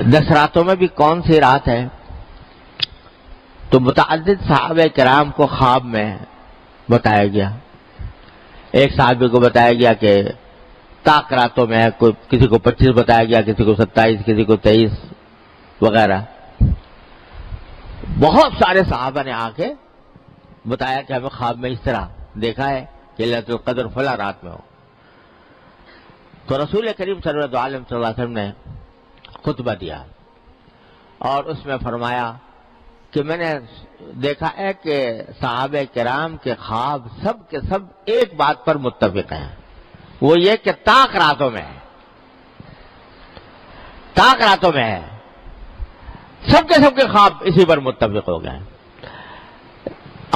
10 راتوں میں بھی کون سی رات ہے؟ تو متعدد صحابہ کرام کو خواب میں بتایا گیا. ایک صحابی کو بتایا گیا کہ طاق راتوں میں ہے، کسی کو 25 بتایا گیا، کسی کو 27، کسی کو 23 وغیرہ. بہت سارے صحابہ نے آ کے بتایا کہ ہمیں خواب میں اس طرح دیکھا ہے کہ ليلۃ القدر فلاں رات میں ہو. تو رسول کریم صلی اللہ علیہ وسلم نے خطبہ دیا اور اس میں فرمایا کہ میں نے دیکھا ہے کہ صحابہ کرام کے خواب سب کے سب ایک بات پر متفق ہیں، وہ یہ کہ طاق راتوں میں ہے، طاق راتوں میں ہے. سب کے خواب اسی پر متفق ہو گئے.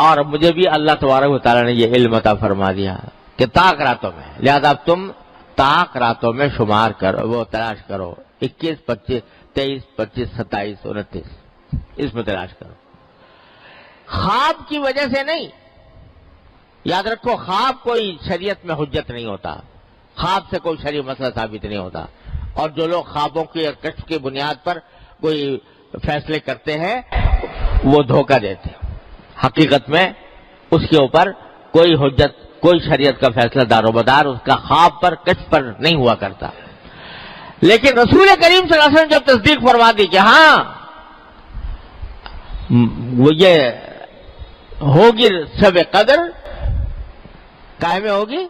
اور مجھے بھی اللہ تبارک و تعالیٰ نے یہ علم عطا فرما دیا کہ طاق راتوں میں ہے، لہذا اب تم طاق راتوں میں شمار کرو، وہ تلاش کرو، 21، 25، 23، 25، 27، 29 اس میں تلاش کرو. خواب کی وجہ سے نہیں، یاد رکھو خواب کوئی شریعت میں حجت نہیں ہوتا، خواب سے کوئی شرعی مسئلہ ثابت نہیں ہوتا. اور جو لوگ خوابوں کی اور کشف کی بنیاد پر کوئی فیصلے کرتے ہیں وہ دھوکہ دیتے ہیں. حقیقت میں اس کے اوپر کوئی حجت، کوئی شریعت کا فیصلہ دار و مدار اس کا خواب پر کشف پر نہیں ہوا کرتا. لیکن رسول کریم صلی اللہ علیہ وسلم جب تصدیق فرما دی کہ ہاں وہ یہ ہوگی شب قدر، کائے میں ہوگی؟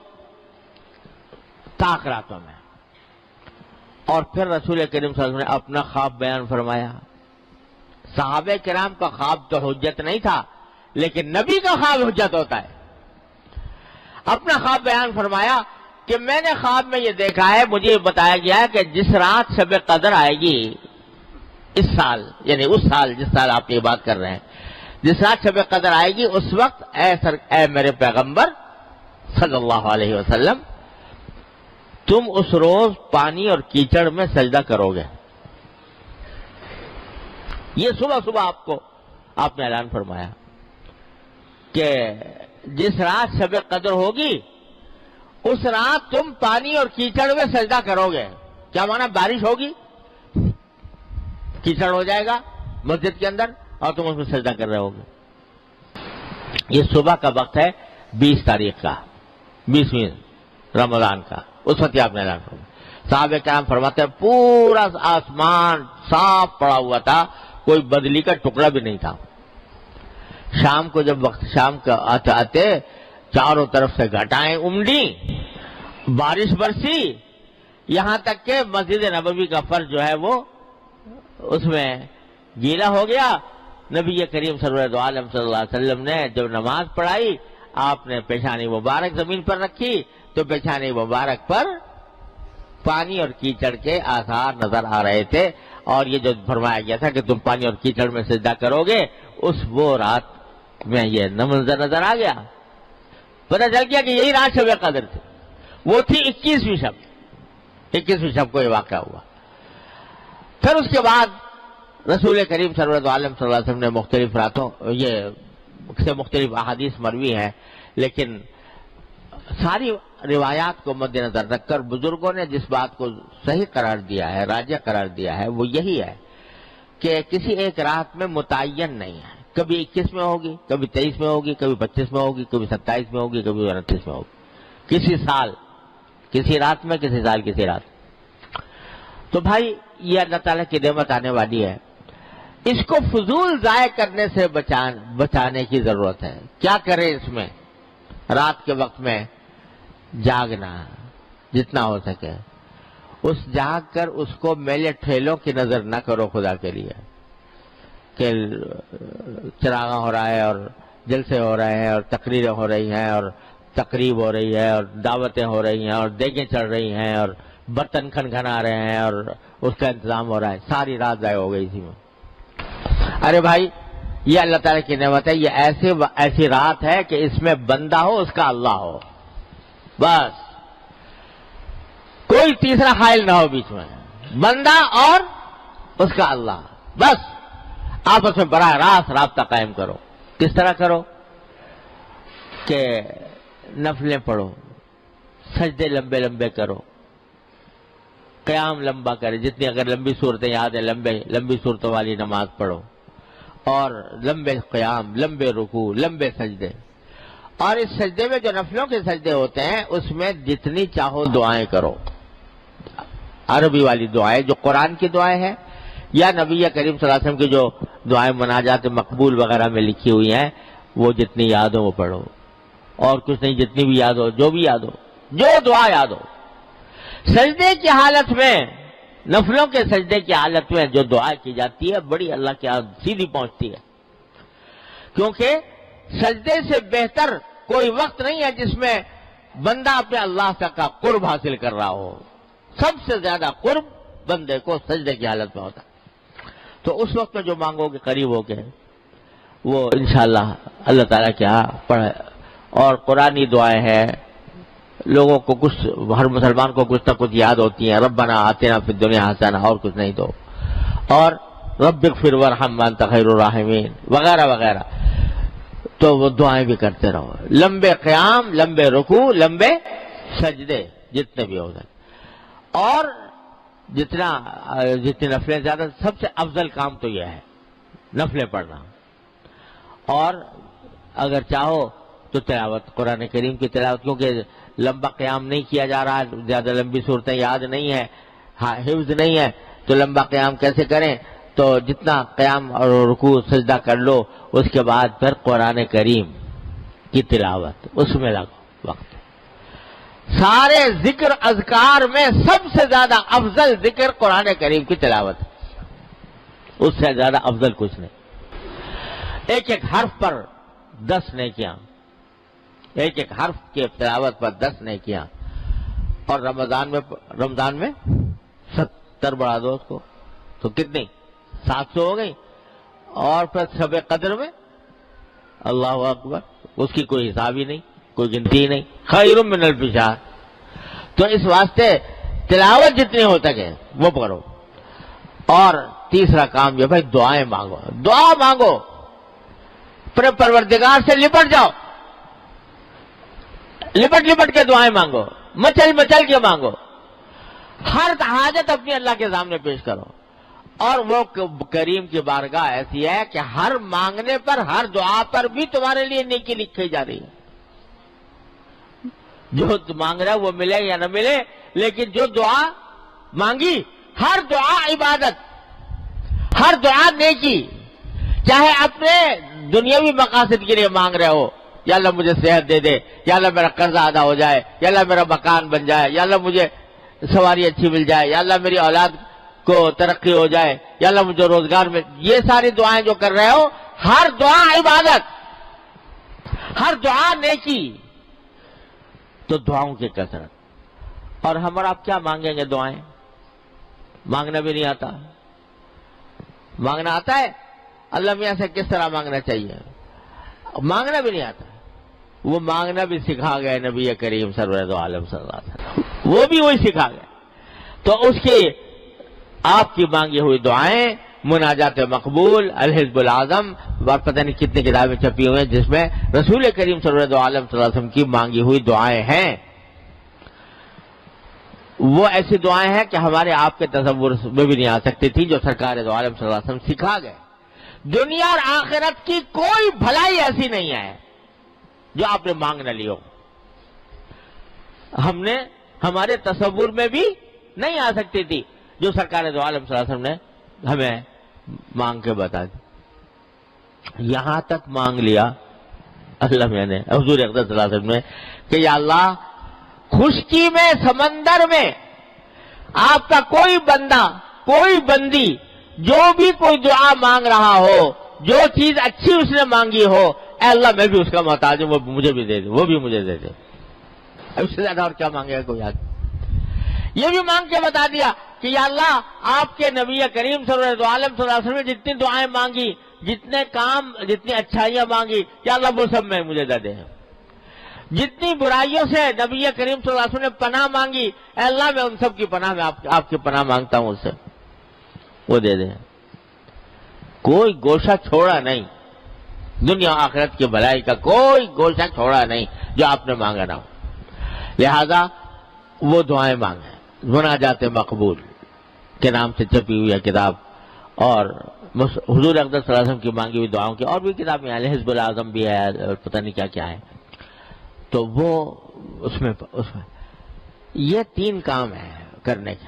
طاق راتوں میں. اور پھر رسول کریم صلی اللہ علیہ وسلم نے اپنا خواب بیان فرمایا. صحابہ کرام کا خواب تو حجت نہیں تھا، لیکن نبی کا خواب حجت ہوتا ہے. اپنا خواب بیان فرمایا کہ میں نے خواب میں یہ دیکھا ہے، مجھے یہ بتایا گیا ہے کہ جس رات شب قدر آئے گی اس سال، یعنی اس سال جس سال آپ یہ بات کر رہے ہیں، جس رات شب قدر آئے گی اس وقت اے میرے پیغمبر صلی اللہ علیہ وسلم، تم اس روز پانی اور کیچڑ میں سجدہ کرو گے. یہ صبح آپ نے اعلان فرمایا کہ جس رات شب قدر ہوگی اس رات تم پانی اور کیچڑ میں سجدہ کرو گے. کیا مانا؟ بارش ہوگی، کیچڑ ہو جائے گا مسجد کے اندر اور تم اس میں سجدہ کر رہے ہوگے. یہ صبح کا وقت ہے 20 تاریخ کا، 20ویں رمضان کا. اس وقت آپ نے اعلان فرمایا. صحابہ کرام فرماتے ہیں پورا آسمان صاف پڑا ہوا تھا، کوئی بدلی کا ٹکڑا بھی نہیں تھا. شام کو جب وقت شام کا آتے چاروں طرف سے گھٹائیں امڑی، بارش برسی، یہاں تک کہ مسجد نبوی کا فرش جو ہے وہ اس میں گیلا ہو گیا. نبی کریم صلی اللہ علیہ وسلم نے جب نماز پڑھائی، آپ نے پیشانی مبارک زمین پر رکھی تو پیشانی مبارک پر پانی اور کیچڑ کے آثار نظر آ رہے تھے. اور یہ جو فرمایا گیا تھا کہ تم پانی اور کیچڑ میں سجدہ کرو گے، وہ رات میں یہ منظر نظر آ گیا. پتہ چل گیا کہ یہی رات شب قدر تھی. وہ تھی 21ویں شب. 21ویں شب کو یہ واقعہ ہوا. پھر اس کے بعد رسول کریم صلی اللہ علیہ وسلم نے مختلف راتوں سے مختلف احادیث مروی ہیں، لیکن ساری روایات کو مد نظر رکھ کر بزرگوں نے جس بات کو صحیح قرار دیا ہے، راجح قرار دیا ہے، وہ یہی ہے کہ کسی ایک رات میں متعین نہیں ہے. کبھی 21 میں ہوگی، کبھی 23 میں ہوگی، کبھی 25 میں ہوگی، کبھی 27 میں ہوگی، کبھی 29 میں ہوگی. کسی سال کسی رات میں، کسی سال کسی رات. تو بھائی یہ اللہ تعالیٰ کی نعمت آنے والی ہے، اس کو فضول ضائع کرنے سے بچانے کی ضرورت ہے. کیا کریں اس میں؟ رات کے وقت میں جاگنا جتنا ہو سکے. اس جاگ کر اس کو میلے ٹھیلوں کی نظر نہ کرو خدا کے لیے کہ چراغاں ہو رہا ہے اور جلسے ہو رہے ہیں اور تقریریں ہو رہی ہیں اور تقریب ہو رہی ہے اور دعوتیں ہو رہی ہیں اور دیگیں چڑھ رہی ہیں اور برتن کھنکھنا رہے ہیں اور اس کا انتظام ہو رہا ہے. ساری رات ضائع ہو گئی اسی میں. ارے بھائی یہ اللہ تعالیٰ کی نعمت ہے. یہ ایسی رات ہے کہ اس میں بندہ ہو، اس کا اللہ ہو، بس کوئی تیسرا حائل نہ ہو بیچ میں. بندہ اور اس کا اللہ، بس آپس میں براہ راست رابطہ قائم کرو. کس طرح کرو؟ کہ نفلیں پڑھو، سجدے لمبے لمبے کرو، قیام لمبا کرے، جتنی اگر لمبی صورتیں یاد ہیں لمبی صورتوں والی نماز پڑھو، اور لمبے قیام، لمبے رکوع، لمبے سجدے. اور اس سجدے میں جو نفلوں کے سجدے ہوتے ہیں اس میں جتنی چاہو دعائیں کرو. عربی والی دعائیں جو قرآن کی دعائیں ہیں یا نبی کریم صلی اللہ علیہ وسلم کی جو دعائیں مناجات مقبول وغیرہ میں لکھی ہوئی ہیں وہ جتنی یاد ہو وہ پڑھو، اور کچھ نہیں، جتنی بھی یاد ہو، جو بھی یاد ہو، جو دعا یاد ہو. سجدے کی حالت میں، نفلوں کے سجدے کی حالت میں جو دعا کی جاتی ہے بڑی اللہ کے ہاں سیدھی پہنچتی ہے، کیونکہ سجدے سے بہتر کوئی وقت نہیں ہے جس میں بندہ اپنے اللہ کا قرب حاصل کر رہا ہو. سب سے زیادہ قرب بندے کو سجدے کی حالت میں ہوتا ہے. تو اس وقت میں جو مانگو گے قریب ہو کے وہ انشاءاللہ اللہ تعالیٰ کے ہاں پڑھے. اور قرآنی دعائیں ہیں، لوگوں کو کچھ، ہر مسلمان کو کچھ نہ کچھ یاد ہوتی ہیں، ربنا آتنا فی الدنیا حسنہ، اور کچھ نہیں تو، اور رب اغفر وارحم وانت خیر الراحمین وغیرہ وغیرہ. تو وہ دعائیں بھی کرتے رہو، لمبے قیام، لمبے رکوع، لمبے سجدے جتنے بھی ہو جائیں. اور جتنی نفلیں زیادہ، سب سے افضل کام تو یہ ہے نفلیں پڑھنا. اور اگر چاہو تو تلاوت، قرآن کریم کی تلاوت، کیونکہ لمبا قیام نہیں کیا جا رہا، زیادہ لمبی صورتیں یاد نہیں ہے، حفظ نہیں ہے، تو لمبا قیام کیسے کریں؟ تو جتنا قیام اور رکوع سجدہ کر لو، اس کے بعد پھر قرآن کریم کی تلاوت، اس میں لگو وقت. سارے ذکر اذکار میں سب سے زیادہ افضل ذکر قرآن کریم کی تلاوت، اس سے زیادہ افضل کچھ نہیں. ایک ایک حرف پر 10 نیکیاں، ایک ایک حرف کے تلاوت پر 10 نیکیاں. اور رمضان میں 70 بڑھا دو اس کو تو کتنی 700 ہو گئی. اور پھر شب قدر میں اللہ اکبر، اس کی کوئی حساب ہی نہیں، کوئی گنتی ہی نہیں، خیر من الف شہر. تو اس واسطے تلاوت جتنی ہو سکے وہ کرو. اور تیسرا کام یہ بھائی دعائیں مانگو، دعا مانگو، اپنے پروردگار سے لپٹ جاؤ، لپٹ کے دعائیں مانگو، مچل کے مانگو. ہر حاجت اپنی اللہ کے سامنے پیش کرو. اور وہ کریم کی بارگاہ ایسی ہے کہ ہر مانگنے پر، ہر دعا پر بھی تمہارے لیے نیکی لکھی جا رہی ہے. جو مانگ رہا ہے وہ ملے یا نہ ملے، لیکن جو دعا مانگی، ہر دعا عبادت، ہر دعا نیکی. چاہے اپنے دنیاوی مقاصد کے لیے مانگ رہے ہو، یا اللہ مجھے صحت دے دے، یا اللہ میرا قرضہ ادا ہو جائے، یا اللہ میرا مکان بن جائے، یا اللہ مجھے سواری اچھی مل جائے، یا اللہ میری اولاد کو ترقی ہو جائے، یا اللہ مجھے روزگار میں، یہ ساری دعائیں جو کر رہے ہو، ہر دعا عبادت، ہر دعا نیکی. تو دعاؤں کی کثرت. اور ہم اور آپ کیا مانگیں گے؟ دعائیں مانگنا بھی نہیں آتا. مانگنا آتا ہے؟ اللہ میاں سے کس طرح مانگنا چاہیے؟ مانگنا بھی نہیں آتا. وہ مانگنا بھی سکھا گئے نبی کریم سرور دو عالم صلی اللہ علیہ وسلم، وہ بھی وہی سکھا گئے. تو اس کی آپ کی مانگی ہوئی دعائیں، مناجات مقبول، الحزب العظم، اور پتہ نہیں کتنی کتابیں چھپی ہوئی ہیں جس میں رسول کریم سرور دو عالم صلی اللہ علیہ وسلم کی مانگی ہوئی دعائیں ہیں. وہ ایسی دعائیں ہیں کہ ہمارے آپ کے تصور میں بھی نہیں آ سکتی تھی، جو سرکار دو عالم صلی اللہ علیہ وسلم سکھا گئے. دنیا اور آخرت کی کوئی بھلائی ایسی نہیں ہے جو آپ نے مانگ نہ لی ہو. ہمارے تصور میں بھی نہیں آ سکتی تھی جو سرکار دو عالم صلی اللہ علیہ وسلم نے ہمیں مانگ کے بتا دی. یہاں تک مانگ لیا اللہ میں نے، حضور اقدس صلی اللہ علیہ وسلم نے، کہ یا اللہ خشکی میں، سمندر میں آپ کا کوئی بندہ، کوئی بندی جو بھی کوئی دعا مانگ رہا ہو، جو چیز اچھی اس نے مانگی ہو، اے اللہ میں بھی اس کا محتاج ہوں، وہ مجھے بھی دے دے، وہ بھی مجھے دے دے. اس سے زیادہ اور کیا مانگے گا کوئی آدمی؟ یہ بھی مانگ کے بتا دیا کہ یا اللہ آپ کے نبی کریم صلی اللہ علیہ وسلم نے جتنی دعائیں مانگی، جتنے کام، جتنی اچھائیاں مانگی، یا اللہ وہ سب میں مجھے دے دے. جتنی برائیوں سے نبی کریم صلی اللہ علیہ وسلم نے پناہ مانگی، اے اللہ میں ان سب کی پناہ میں آپ کی پناہ مانگتا ہوں، اس سے وہ دے دیں. کوئی گوشہ چھوڑا نہیں، دنیا آخرت کی بھلائی کا کوئی گوشہ چھوڑا نہیں جو آپ نے مانگا نہ ہو. لہذا وہ دعائیں مانگیں. مناجات مقبول کے نام سے چھپی ہوئی ہے کتاب، اور حضور اقدس صلی اللہ علیہ وسلم کی مانگی ہوئی دعاؤں کی اور بھی کتابیں ہیں، حزب الاعظم بھی ہے اور پتہ نہیں کیا کیا ہے. تو وہ اس میں یہ 3 کام ہیں کرنے کے.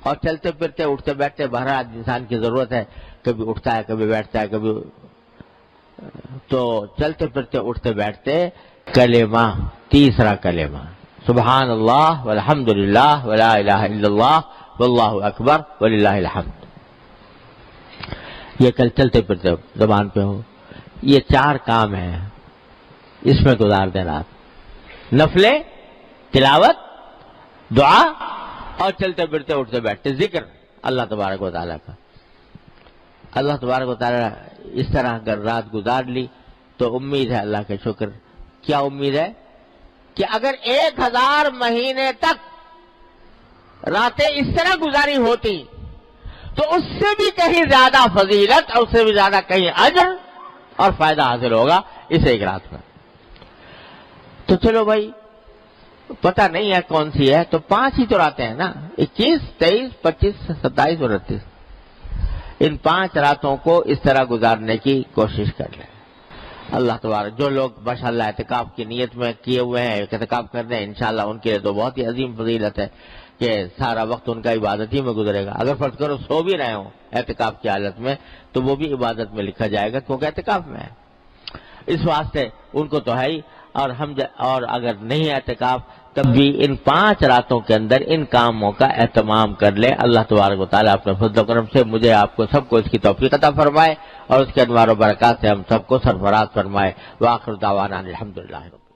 اور چلتے پھرتے اٹھتے بیٹھتے بہرحال انسان کی ضرورت ہے، کبھی اٹھتا ہے کبھی بیٹھتا ہے کبھی. تو چلتے پھرتے اٹھتے بیٹھتے کلمہ، تیسرا کلمہ سبحان اللہ والحمد للہ ولا الہ الا اللہ واللہ اکبر وللہ الحمد، یہ کل چلتے پھرتے زبان پہ ہو. یہ 4 کام ہیں، اس میں گزار دیں رات. نفلیں، تلاوت، دعا اور چلتے پھرتے اٹھتے بیٹھتے ذکر اللہ تبارک و تعالیٰ کا. اللہ تبارک و تعالیٰ اس طرح اگر رات گزار لی تو امید ہے اللہ کا شکر. کیا امید ہے؟ کہ اگر 1000 مہینے تک راتیں اس طرح گزاری ہوتی تو اس سے بھی کہیں زیادہ فضیلت اور اس سے بھی زیادہ کہیں اجر اور فائدہ حاصل ہوگا اس ایک رات میں. تو چلو بھائی پتہ نہیں ہے کون سی ہے، تو 5 ہی تو راتیں ہیں نا، 21، 23، 25، 27 اور 29. ان 5 راتوں کو اس طرح گزارنے کی کوشش کر لیں. اللہ تبارک، جو لوگ ماشاءاللہ اعتکاف کی نیت میں کیے ہوئے ہیں، اعتکاف کر رہے ہیں، انشاءاللہ ان کے لیے تو بہت ہی عظیم فضیلت ہے کہ سارا وقت ان کا عبادت ہی میں گزرے گا. اگر فرض کرو سو بھی رہے ہوں اعتکاف کی حالت میں تو وہ بھی عبادت میں لکھا جائے گا کیونکہ اعتکاف میں ہے. اس واسطے ان کو تو ہے ہی. اور اگر نہیں اعتکاف تب بھی ان 5 راتوں کے اندر ان کاموں کا اہتمام کر لے. اللہ تبارک و تعالیٰ اپنے فضل و کرم سے مجھے آپ کو سب کو اس کی توفیق عطا فرمائے اور اس کے انوار و برکات سے ہم سب کو سرفراز فرمائے. وآخر دعوانا الحمدللہ.